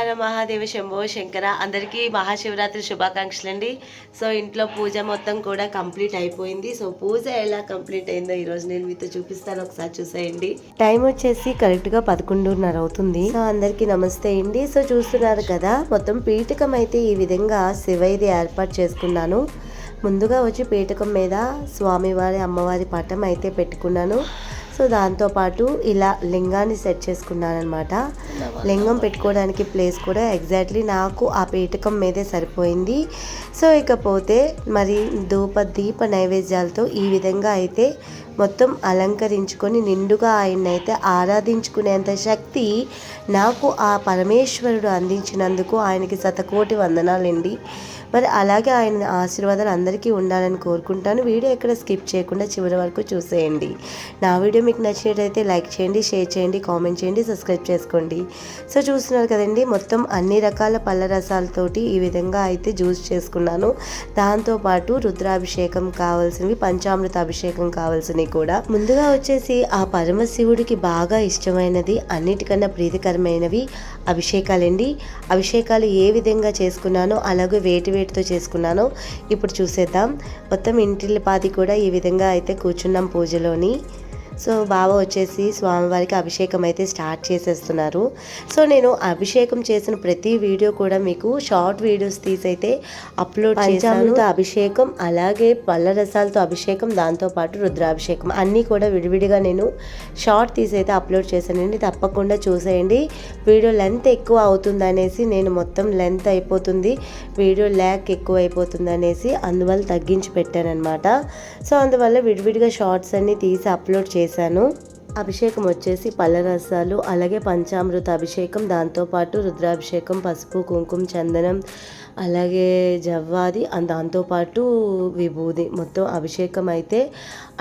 హర మహాదేవ శంభో శంకర. అందరికీ మహాశివరాత్రి శుభాకాంక్షలు అండి. సో ఇంట్లో పూజ మొత్తం కూడా కంప్లీట్ అయిపోయింది. సో పూజ ఎలా కంప్లీట్ అయిందో ఈరోజు నేను మీతో చూపిస్తాను, ఒకసారి చూసేయండి. టైం వచ్చేసి కరెక్ట్గా 11:30 అవుతుంది. సో అందరికీ నమస్తే అండి. సో చూస్తున్నారు కదా, మొత్తం పీఠకం అయితే ఈ విధంగా శివైది ఏర్పాటు చేసుకున్నాను. ముందుగా వచ్చి పీఠకం మీద స్వామివారి అమ్మవారి పటం అయితే పెట్టుకున్నాను. సో దాంతోపాటు ఇలా లింగాన్ని సెట్ చేసుకున్నాను అనమాట. లింగం పెట్టుకోవడానికి ప్లేస్ కూడా ఎగ్జాక్ట్లీ నాకు ఆ పీఠకం మీదే సరిపోయింది. సో ఇకపోతే మరి దీప నైవేద్యాలతో ఈ విధంగా అయితే మొత్తం అలంకరించుకొని నిండుగా ఆయన్నైతే ఆరాధించుకునేంత శక్తి నాకు ఆ పరమేశ్వరుడు అందించినందుకు ఆయనకి శతకోటి వందనాలండి. మరి అలాగే ఆయన ఆశీర్వాదాలు అందరికీ ఉండాలని కోరుకుంటాను. వీడియో ఎక్కడ స్కిప్ చేయకుండా చివరి వరకు చూసేయండి. నా వీడియో మీకు నచ్చినట్లయితే లైక్ చేయండి, షేర్ చేయండి, కామెంట్ చేయండి, సబ్స్క్రైబ్ చేసుకోండి. సో చూస్తున్నారు కదండి, మొత్తం అన్ని రకాల పళ్ళ రసాలతోటి ఈ విధంగా అయితే జ్యూస్ చేసుకున్నాను. దాంతోపాటు రుద్రాభిషేకం కావాల్సినవి, పంచామృత అభిషేకం కావాల్సినవి కూడా. ముందుగా వచ్చేసి ఆ పరమశివుడికి బాగా ఇష్టమైనది, అన్నిటికన్నా ప్రీతికరమైనవి అభిషేకాలండి. అభిషేకాలు ఏ విధంగా చేసుకున్నానో అలాగే వేటితో చేసుకున్నానో ఇప్పుడు చూసేద్దాం. మొత్తం ఇంటిల్లిపాది కూడా ఈ విధంగా అయితే కూర్చున్నాం పూజలోని. సో బావ వచ్చేసి స్వామివారికి అభిషేకం అయితే స్టార్ట్ చేసేస్తున్నారు. సో నేను అభిషేకం చేసిన ప్రతి వీడియో కూడా మీకు షార్ట్ వీడియోస్ తీసైతే అప్లోడ్ చేశాను. అభిషేకం అలాగే పళ్ళ రసాలతో అభిషేకం, దాంతోపాటు రుద్రాభిషేకం అన్నీ కూడా విడివిడిగా నేను షార్ట్ తీసైతే అప్లోడ్ చేశానండి. తప్పకుండా చూసేయండి. వీడియో లెంత్ ఎక్కువ అవుతుంది అనేసి నేను మొత్తం లెంత్ అయిపోతుంది, వీడియో ల్యాక్ ఎక్కువ అయిపోతుంది అనేసి అందువల్ల తగ్గించి పెట్టాను అనమాట. సో అందువల్ల విడివిడిగా షార్ట్స్ అన్నీ తీసి అప్లోడ్ చేశాను. అభిషేకం వచ్చేసి పళ్ళ రసాలు అలాగే పంచామృత అభిషేకం, దాంతోపాటు రుద్రాభిషేకం, పసుపు కుంకుమ చందనం అలాగే జవ్వాది, దాంతోపాటు విభూది, మొత్తం అభిషేకం అయితే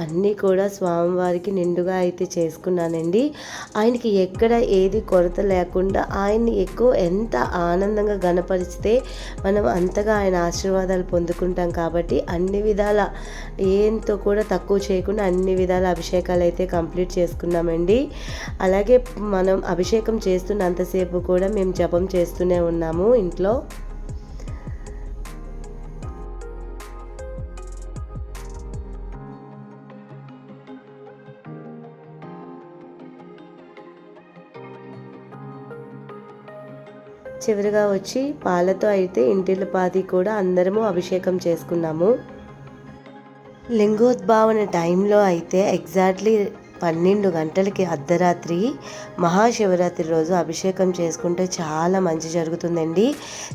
అన్నీ కూడా స్వామివారికి నిండుగా అయితే చేసుకున్నానండి. ఆయనకి ఎక్కడ ఏది కొరత లేకుండా ఆయన్ని ఎక్కువ ఎంత ఆనందంగా గణపరిస్తే మనం అంతగా ఆయన ఆశీర్వాదాలు పొందుకుంటాం. కాబట్టి అన్ని విధాల ఏంతో కూడా తక్కువ చేయకుండా అన్ని విధాల అభిషేకాలు అయితే కంప్లీట్ చేసుకున్నామండి. అలాగే మనం అభిషేకం చేస్తున్నంతసేపు కూడా మేము జపం చేస్తూనే ఉన్నాము ఇంట్లో. చివరిగా వచ్చి పాలతో అయితే ఇంటిల్లిపాది కూడా అందరము అభిషేకం చేసుకున్నాము. లింగోద్భావన టైంలో అయితే ఎగ్జాక్ట్లీ 12 గంటలకి అర్ధరాత్రి మహాశివరాత్రి రోజు అభిషేకం చేసుకుంటే చాలా మంచి జరుగుతుందండి.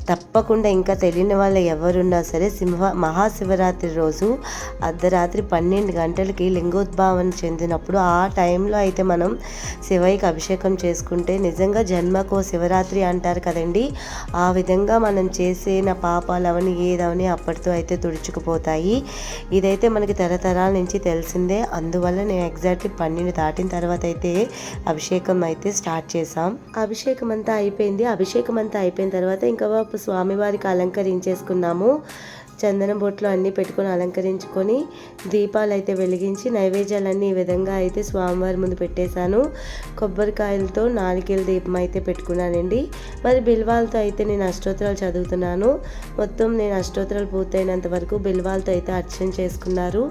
తప్పకుండా ఇంకా తెలియని వాళ్ళు ఎవరున్నా సరే మహాశివరాత్రి రోజు అర్ధరాత్రి 12 గంటలకి లింగోద్భావన చెందినప్పుడు ఆ టైంలో అయితే మనం శివయ్యకి అభిషేకం చేసుకుంటే నిజంగా జన్మకో శివరాత్రి అంటారు కదండి, ఆ విధంగా మనం చేసిన పాపాలు అవన్నీ ఏదవని అప్పటితో అయితే తుడుచుకుపోతాయి. ఇదైతే మనకి తరతరాల నుంచి తెలిసిందే. అందువల్ల నేను ఎగ్జాక్ట్లీ 12 దాటిన తర్వాత అయితే అభిషేకం అయితే స్టార్ట్ చేసాం. అభిషేకం అంతా అయిపోయిన తర్వాత ఇంకా స్వామివారికి అలంకరించేసుకున్నాము. చందనం బొట్లు అన్నీ పెట్టుకొని అలంకరించుకొని దీపాలు అయితే వెలిగించి నైవేద్యాలన్నీ ఈ విధంగా అయితే స్వామివారి ముందు పెట్టేశాను. కొబ్బరికాయలతో నారికేల దీపం అయితే పెట్టుకున్నానండి. మరి బిల్వాలతో అయితే నేను అష్టోత్తరాలు చదువుతున్నాను. మొత్తం నేను అష్టోత్తరాలు పూర్తయినంత వరకు బిల్వాలతో అయితే అర్చన చేసుకున్నారు.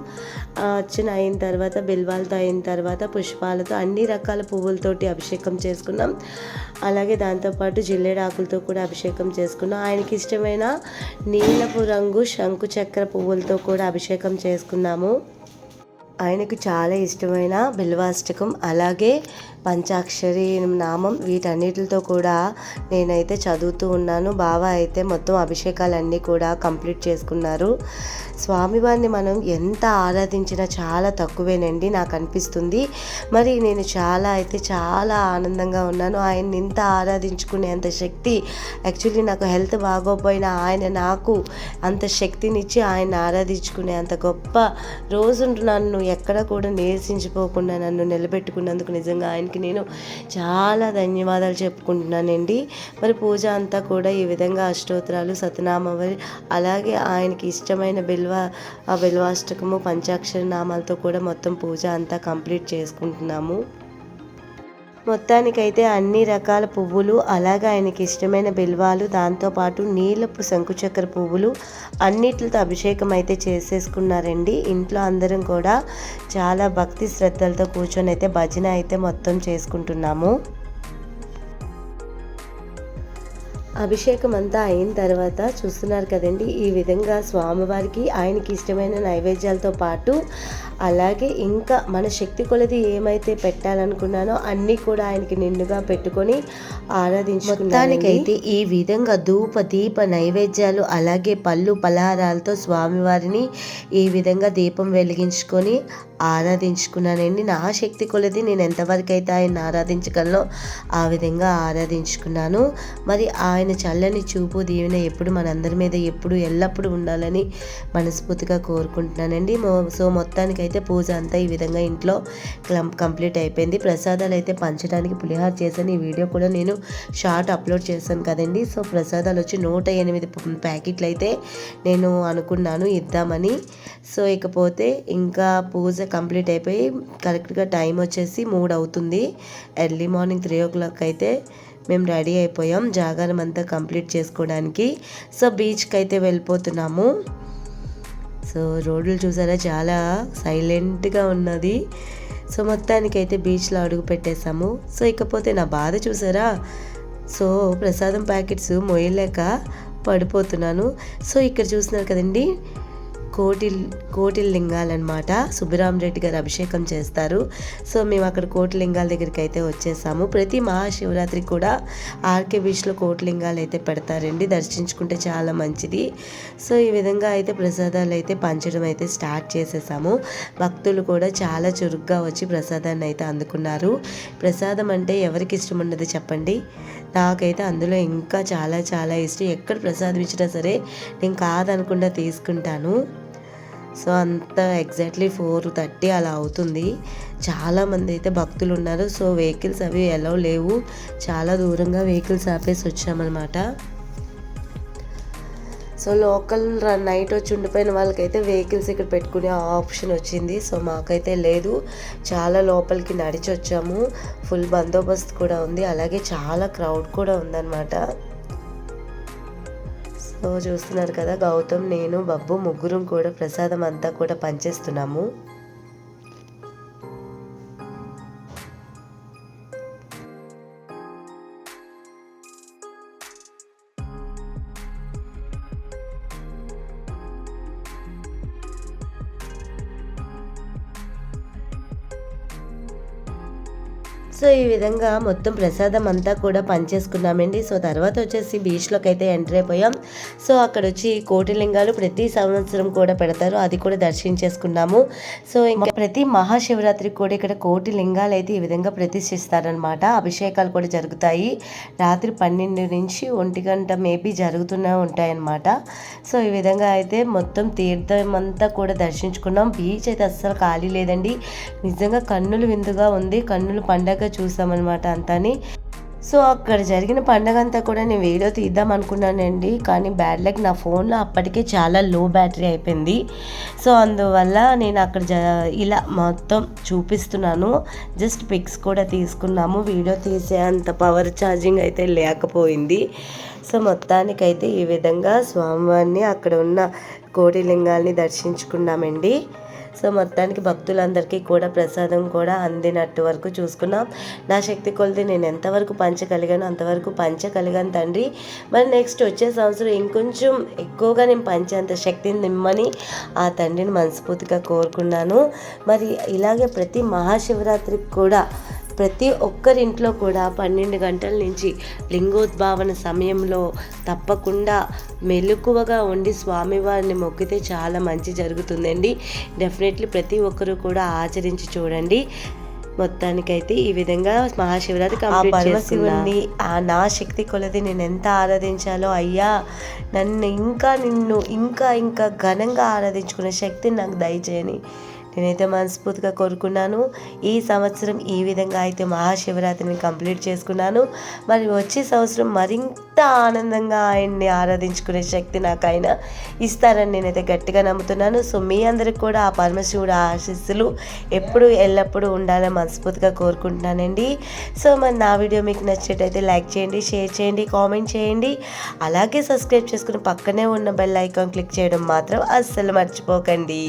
అర్చన అయిన తర్వాత బిల్వాలతో అయిన తర్వాత పుష్పాలతో అన్ని రకాల పువ్వులతోటి అభిషేకం చేసుకున్నాం. అలాగే దాంతోపాటు జిల్లేడాకులతో కూడా అభిషేకం చేసుకున్నాం. ఆయనకి ఇష్టమైన నీలపు రంగు శంకు చక్ర పువ్వులతో కూడా అభిషేకం చేసుకున్నాము. ఆయనకు చాలా ఇష్టమైన బిల్వాష్టకం అలాగే పంచాక్షరి నామం వీటన్నిటితో కూడా నేనైతే చదువుతూ ఉన్నాను. బావ అయితే మొత్తం అభిషేకాలన్నీ కూడా కంప్లీట్ చేసుకున్నారు. స్వామివారిని మనం ఎంత ఆరాధించినా చాలా తక్కువేనండి నాకు అనిపిస్తుంది. మరి నేను చాలా ఆనందంగా ఉన్నాను. ఆయన్ని ఇంత ఆరాధించుకునేంత శక్తి, యాక్చువల్లీ నాకు హెల్త్ బాగోపోయినా ఆయన నాకు అంత శక్తినిచ్చి ఆయన ఆరాధించుకునే అంత గొప్ప రోజు నన్ను ఎక్కడ కూడా నీరసించిపోకుండా నన్ను నిలబెట్టుకున్నందుకు నిజంగా ఆయనకి నేను చాలా ధన్యవాదాలు చెప్పుకుంటున్నానండి. మరి పూజ అంతా కూడా ఈ విధంగా అష్టోత్తరాలు, సతనామావళి అలాగే ఆయనకి ఇష్టమైన బిల్వాష్టకము, పంచాక్షరి నామాలతో కూడా మొత్తం పూజ అంతా కంప్లీట్ చేసుకుంటున్నాము. మొత్తానికైతే అన్ని రకాల పువ్వులు, అలాగే ఆయనకి ఇష్టమైన బిల్వాలు, దాంతోపాటు నీలపు శంకుచక్ర పువ్వులు అన్నిటితో అభిషేకం అయితే చేసేసుకున్నారండి. ఇంట్లో అందరం కూడా చాలా భక్తి శ్రద్ధలతో కూర్చొని అయితే భజన అయితే మొత్తం చేసుకుంటున్నాము. అభిషేకం అంతా అయిన తర్వాత చూస్తున్నారు కదండి, ఈ విధంగా స్వామివారికి ఆయనకి ఇష్టమైన నైవేద్యాలతో పాటు అలాగే ఇంకా మన శక్తి కొలది ఏమైతే పెట్టాలనుకున్నానో అన్నీ కూడా ఆయనకి నిండుగా పెట్టుకొని ఆరాధించుకుంటానికైతే ఈ విధంగా ధూప దీప నైవేద్యాలు అలాగే పళ్ళు పలహారాలతో స్వామివారిని ఈ విధంగా దీపం వెలిగించుకొని ఆరాధించుకున్నానండి. నా శక్తి కొలది నేను ఎంతవరకు అయితే ఆయన ఆరాధించగలనో ఆ విధంగా ఆరాధించుకున్నాను. మరి ఆయన చల్లని చూపు దీవెన ఎప్పుడు మనందరి మీద ఎప్పుడు ఎల్లప్పుడూ ఉండాలని మనస్ఫూర్తిగా కోరుకుంటున్నానండి. సో మొత్తానికైతే పూజ అంతా ఈ విధంగా ఇంట్లో కంప్లీట్ అయిపోయింది. ప్రసాదాలు అయితే పంచడానికి పులిహార చేశాను. ఈ వీడియో కూడా నేను షార్ట్ అప్లోడ్ చేశాను కదండి. సో ప్రసాదాలు వచ్చి 108 ప్యాకెట్లు అయితే నేను అనుకున్నాను ఇద్దామని. సో ఇకపోతే ఇంకా పూజ కంప్లీట్ అయిపోయి కరెక్ట్గా టైం వచ్చేసి 3 అవుతుంది. ఎర్లీ మార్నింగ్ 3 o'clock అయితే మేము రెడీ అయిపోయాం జాగారం అంతా కంప్లీట్ చేసుకోవడానికి. సో బీచ్కి అయితే వెళ్ళిపోతున్నాము. సో రోడ్లు చూసారా చాలా సైలెంట్గా ఉన్నది. సో మొత్తానికైతే బీచ్లో అడుగు పెట్టేశాము. సో ఇకపోతే నా బాధ చూసారా, సో ప్రసాదం ప్యాకెట్స్ మోయలేక పడిపోతున్నాను. సో ఇక్కడ చూస్తున్నారు కదండి, కోటి లింగాలన్నమాట. సుబ్బరామరెడ్డి గారు అభిషేకం చేస్తారు. సో మేము అక్కడ కోటి లింగాల దగ్గరికి అయితే వచ్చేసాము. ప్రతి మహాశివరాత్రికి కూడా ఆర్కే బీచ్లో కోటి లింగాలు అయితే పెడతారండి, దర్శించుకుంటే చాలా మంచిది. సో ఈ విధంగా అయితే ప్రసాదాలు అయితే పంచడం అయితే స్టార్ట్ చేసేసాము. భక్తులు కూడా చాలా చురుగ్గా వచ్చి ప్రసాదాన్ని అయితే అందుకున్నారు. ప్రసాదం అంటే ఎవరికి ఇష్టం ఉండదు చెప్పండి, నాకైతే అందులో ఇంకా చాలా చాలా ఇష్టం. ఎక్కడ ప్రసాదం ఇచ్చినా సరే నేను కాదనకుండా తీసుకుంటాను. సో అంత ఎగ్జాక్ట్లీ 4:30 అలా అవుతుంది. చాలామంది అయితే భక్తులు ఉన్నారు. సో వెహికల్స్ అవి ఎలా లేవు, చాలా దూరంగా వెహికల్స్ ఆపేసి వచ్చామన్నమాట. సో లోకల్ నైట్ వచ్చి ఉండిపోయిన వాళ్ళకైతే వెహికల్స్ ఇక్కడ పెట్టుకునే ఆప్షన్ వచ్చింది. సో మాకైతే లేదు, చాలా లోపలికి నడిచి వచ్చాము. ఫుల్ బందోబస్తు కూడా ఉంది, అలాగే చాలా క్రౌడ్ కూడా ఉందన్నమాట. సో చూస్తున్నారు కదా, గౌతమ్, నేను, బబ్బు ముగ్గురం కూడా ప్రసాదం అంతా కూడా పంచేస్తున్నాము. సో ఈ విధంగా మొత్తం ప్రసాదం అంతా కూడా పంచేసుకున్నామండి. సో తర్వాత వచ్చేసి బీచ్లోకి అయితే ఎంటర్ అయిపోయాం. సో అక్కడ వచ్చి కోటిలింగాలు ప్రతి సంవత్సరం కూడా పెడతారు, అది కూడా దర్శించేసుకున్నాము. సో ఇంకా ప్రతి మహాశివరాత్రికి కూడా ఇక్కడ కోటిలింగాలు అయితే ఈ విధంగా ప్రతిష్ఠిస్తారనమాట. అభిషేకాలు కూడా జరుగుతాయి. రాత్రి 12 నుంచి 1 గంట మేబీ జరుగుతూనే ఉంటాయన్నమాట. సో ఈ విధంగా అయితే మొత్తం తీర్థం అంతా కూడా దర్శించుకున్నాం. బీచ్ అయితే అస్సలు ఖాళీ లేదండి, నిజంగా కన్నులు విందుగా ఉంది. కన్నులు పండగ చూసామన్నమాట అంతాని. సో అక్కడ జరిగిన పండగ అంతా కూడా నేను వీడియో తీద్దాం అనుకున్నానండి, కానీ బ్యాడ్ లక్, నా ఫోన్లో అప్పటికే చాలా లో బ్యాటరీ అయిపోయింది. సో అందువల్ల నేను అక్కడ ఇలా మొత్తం చూపిస్తున్నాను. జస్ట్ పిక్స్ కూడా తీసుకున్నాము, వీడియో తీసే అంత పవర్ ఛార్జింగ్ అయితే లేకపోయింది. సో మొత్తానికైతే ఈ విధంగా స్వామివారిని అక్కడ ఉన్న కోటిలింగాల్ని దర్శించుకున్నామండి. సో మొత్తానికి భక్తులందరికీ కూడా ప్రసాదం కూడా అందినట్టు వరకు చూసుకున్నాం. నా శక్తి కొలది నేను ఎంతవరకు పంచగలిగానో అంతవరకు పంచగలిగాను తండ్రి. మరి నెక్స్ట్ వచ్చే సంవత్సరం ఇంకొంచెం ఎక్కువగా నేను పంచేంత శక్తిని నిమ్మని ఆ తండ్రిని మనస్ఫూర్తిగా కోరుకున్నాను. మరి ఇలాగే ప్రతి మహాశివరాత్రికి కూడా ప్రతి ఒక్కరింట్లో కూడా 12 గంటల నుంచి లింగోద్భావన సమయంలో తప్పకుండా మెలకువగా ఉండి స్వామివారిని మొక్కితే చాలా మంచి జరుగుతుందండి. డెఫినెట్లీ ప్రతి ఒక్కరూ కూడా ఆచరించి చూడండి. మొత్తానికైతే ఈ విధంగా మహాశివరాత్రి కంప్లీట్ చేసుకున్నాను. నా శక్తి కొలది నేను ఎంత ఆరాధించాలో, అయ్యా నిన్ను ఇంకా ఘనంగా ఆరాధించుకునే శక్తిని నాకు దయచేయని నేనైతే మనస్ఫూర్తిగా కోరుకున్నాను. ఈ సంవత్సరం ఈ విధంగా అయితే మహాశివరాత్రిని కంప్లీట్ చేసుకున్నాను. మరి వచ్చే సంవత్సరం మరింత ఆనందంగా ఆయన్ని ఆరాధించుకునే శక్తి నాకు ఆయన ఇస్తారని నేనైతే గట్టిగా నమ్ముతున్నాను. సో మీ అందరికి కూడా ఆ పరమశివుడు ఆశీస్సులు ఎప్పుడు ఎల్లప్పుడూ ఉండాలని మనస్ఫూర్తిగా కోరుకుంటున్నానండి. సో మరి నా వీడియో మీకు నచ్చినట్టయితే లైక్ చేయండి, షేర్ చేయండి, కామెంట్ చేయండి. అలాగే సబ్స్క్రైబ్ చేసుకుని పక్కనే ఉన్న బెల్ ఐకాన్ క్లిక్ చేయడం మాత్రం అస్సలు మర్చిపోకండి.